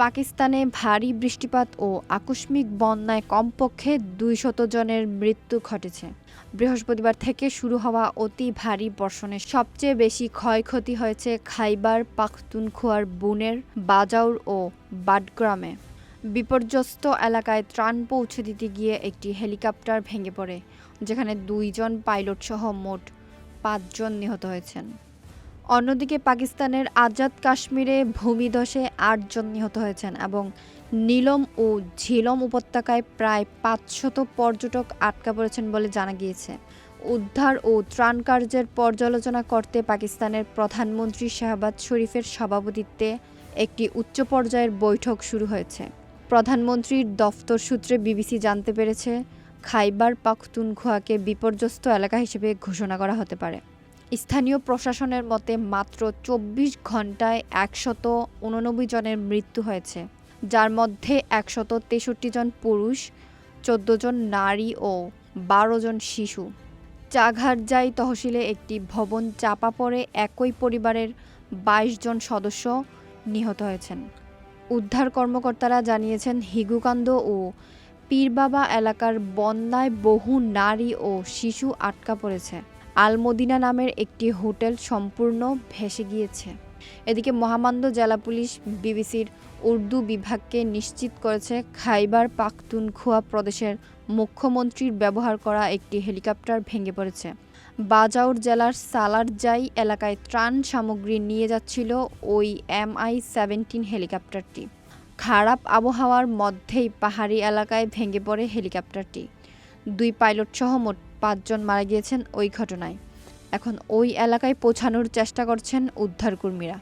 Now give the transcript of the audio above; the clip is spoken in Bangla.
পাকিস্তানে ভারী বৃষ্টিপাত ও আকস্মিক বন্যায় কমপক্ষে ২০০ জনের মৃত্যু ঘটেছে। বৃহস্পতিবার থেকে শুরু হওয়া অতি ভারী বর্ষণে সবচেয়ে বেশি ক্ষয়ক্ষতি হয়েছে খাইবার পাখতুনখোয়ার বুনের বাজাউর ও বাডগ্রামে। বিপর্যস্ত এলাকায় ত্রাণ পৌঁছে দিতে গিয়ে একটি হেলিকপ্টার ভেঙে পড়ে, যেখানে ২ জন পাইলটসহ মোট ৫ জন নিহত হয়েছেন। অন্যদিকে পাকিস্তানের আজাদ কাশ্মীরে ভূমিধসে ৮ জন নিহত হয়েছেন এবং নীলম ও ঝিলম উপত্যকায় প্রায় ৫০০ পর্যটক আটকা পড়েছেন বলে জানা গিয়েছে। উদ্ধার ও ত্রাণ কার্যের পর্যালোচনা করতে পাকিস্তানের প্রধানমন্ত্রী শাহবাজ শরীফের সভাপতিত্বে একটি উচ্চ পর্যায়ের বৈঠক শুরু হয়েছে। প্রধানমন্ত্রীর দফতর সূত্রে বিবিসি জানতে পেরেছে, খাইবার পাখতুনখোয়াকে বিপর্যস্ত এলাকা হিসেবে ঘোষণা করা হতে পারে। স্থানীয় প্রশাসনের মতে মাত্র ২৪ ঘণ্টায় ১৮৯ জনের মৃত্যু হয়েছে, যার মধ্যে ১৬৩ জন পুরুষ, ১৪ জন নারী ও ১২ জন শিশু। চাঘারজাই তহসিলে একটি ভবন চাপা পড়ে একই পরিবারের ২২ জন সদস্য নিহত হয়েছেন। উদ্ধার কর্মকর্তারা জানিয়েছেন, হিগুকান্দ ও পীরবাবা এলাকার বন্যায় বহু নারী ও শিশু আটকা পড়েছে। আল মদিনা নামের একটি হোটেল সম্পূর্ণ ভেসে গিয়েছে। এদিকে মহামান্য জেলা পুলিশ বিবিসির উর্দু বিভাগকে নিশ্চিত করেছে, খাইবার পাখতুনখোয়া প্রদেশের মুখ্যমন্ত্রীর ব্যবহার করা একটি হেলিকপ্টার ভেঙে পড়েছে। বাজাউর জেলার সালারজাই এলাকায় ত্রাণ সামগ্রী নিয়ে যাচ্ছিল ওই MI-17 হেলিকপ্টারটি। খারাপ আবহাওয়ার মধ্যেই পাহাড়ি এলাকায় ভেঙে পড়ে হেলিকপ্টারটি। ২ পাইলটসহ মোট ৫ জন মারা গিয়েছেন ওই ঘটনায়। এখন ওই এলাকায় পৌঁছানোর চেষ্টা করছেন উদ্ধারকর্মীরা।